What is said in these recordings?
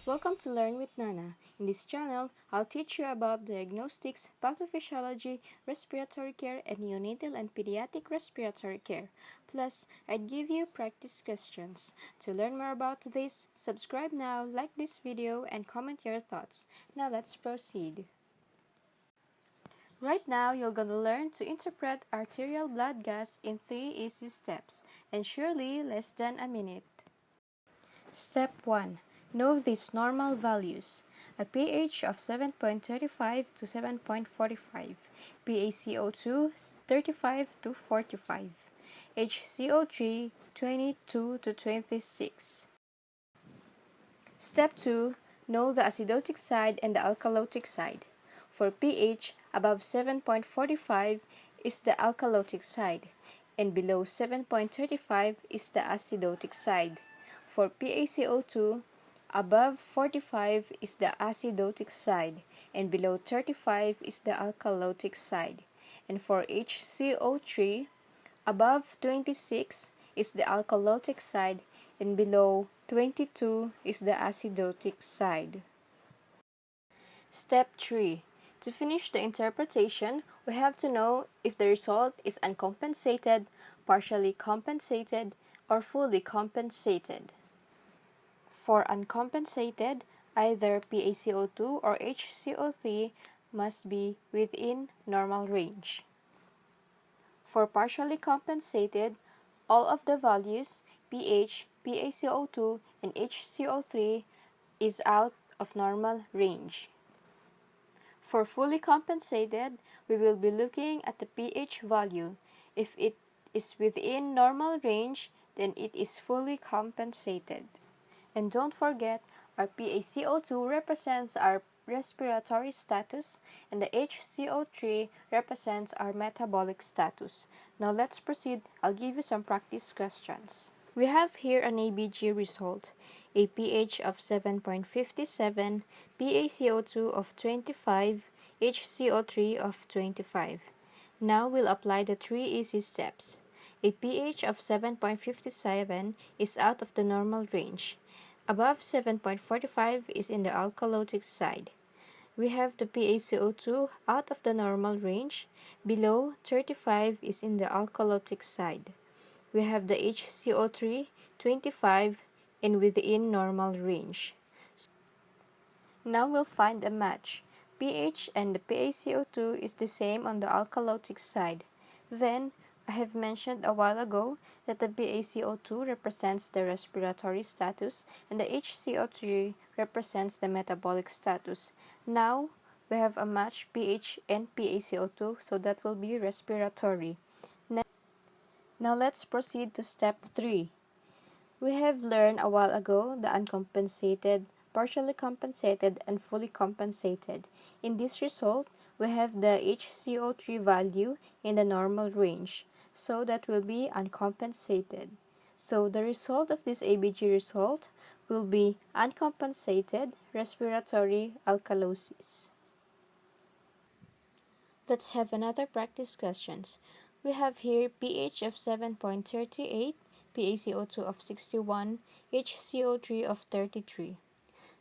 Welcome to Learn with Nana. In this channel, I'll teach you about diagnostics, pathophysiology, respiratory care, and neonatal and pediatric respiratory care. Plus, I'd give you practice questions. To learn more about this, subscribe now, like this video, and comment your thoughts. Now let's proceed. Right now, you're gonna learn to interpret arterial blood gas in 3 easy steps, and surely less than a minute. Step 1. Know these normal values. A pH of 7.35 to 7.45, PaCO2 35 to 45, HCO3 22 to 26. Step 2. Know the acidotic side and the alkalotic side. For pH, above 7.45 is the alkalotic side, and below 7.35 is the acidotic side. For PaCO2, above 45 is the acidotic side, and below 35 is the alkalotic side. And for HCO3, above 26 is the alkalotic side, and below 22 is the acidotic side. Step 3. To finish the interpretation, we have to know if the result is uncompensated, partially compensated, or fully compensated. For uncompensated, either PaCO2 or HCO3 must be within normal range. For partially compensated, all of the values pH, PaCO2, and HCO3 is out of normal range. For fully compensated, we will be looking at the pH value. If it is within normal range, then it is fully compensated. And don't forget, our PaCO2 represents our respiratory status, and the HCO3 represents our metabolic status. Now let's proceed. I'll give you some practice questions. We have here an ABG result, a pH of 7.57, PaCO2 of 25, HCO3 of 25. Now we'll apply the 3 easy steps. A pH of 7.57 is out of the normal range. Above 7.45 is in the alkalotic side. We have the PaCO2 out of the normal range. Below 35 is in the alkalotic side. We have the HCO3 25 and within normal range. Now we'll find a match. pH and the PaCO2 is the same on the alkalotic side. Then, I have mentioned a while ago that the PaCO2 represents the respiratory status and the HCO3 represents the metabolic status. Now, we have a matched pH and PaCO2, so that will be respiratory. Now let's proceed to step 3. We have learned a while ago the uncompensated, partially compensated, and fully compensated. In this result, we have the HCO3 value in the normal range, so that will be uncompensated. So the result of this ABG result will be uncompensated respiratory alkalosis. Let's have another practice questions. We have here pH of 7.38, PaCO2 of 61, HCO3 of 33.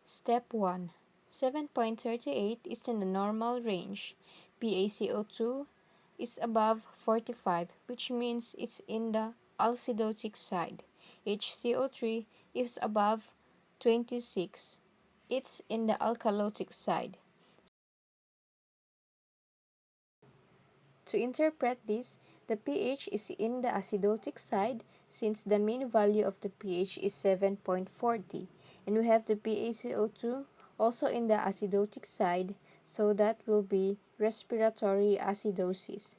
Step 1. 7.38 is in the normal range. PaCO2 is above 45, which means it's in the acidotic side. HCO3 is above 26. It's in the alkalotic side. To interpret this, the pH is in the acidotic side since the mean value of the pH is 7.40, and we have the PaCO2 also in the acidotic side, so that will be respiratory acidosis.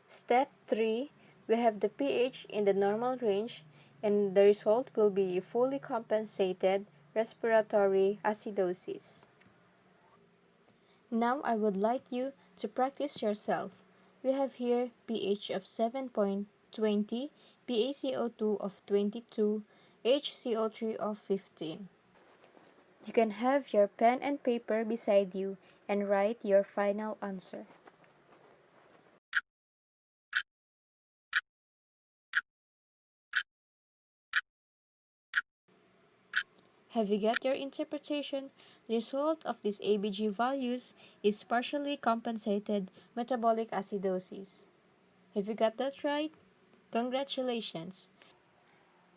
Step 3, we have the pH in the normal range, and the result will be fully compensated respiratory acidosis. Now I would like you to practice yourself. We have here pH of 7.20, PaCO2 of 22, HCO3 of 15. You can have your pen and paper beside you and write your final answer. Have you got your interpretation? The result of these ABG values is partially compensated metabolic acidosis. Have you got that right? Congratulations!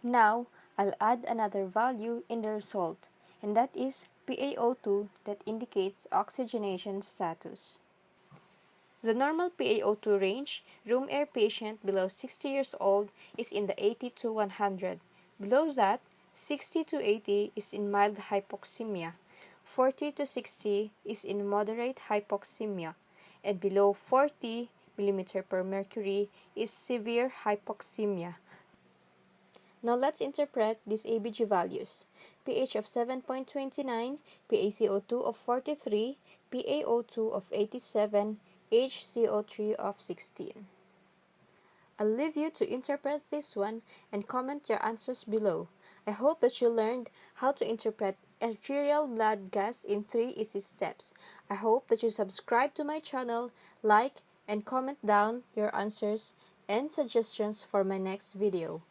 Now, I'll add another value in the result, and that is PaO2 that indicates oxygenation status. The normal PaO2 range, room air patient below 60 years old, is in the 80 to 100. Below that, 60 to 80 is in mild hypoxemia, 40 to 60 is in moderate hypoxemia, and below 40 mm per mercury is severe hypoxemia. Now let's interpret these ABG values. pH of 7.29, PaCO2 of 43, PaO2 of 87, HCO3 of 16. I'll leave you to interpret this one and comment your answers below. I hope that you learned how to interpret arterial blood gas in 3 easy steps. I hope that you subscribe to my channel, like, and comment down your answers and suggestions for my next video.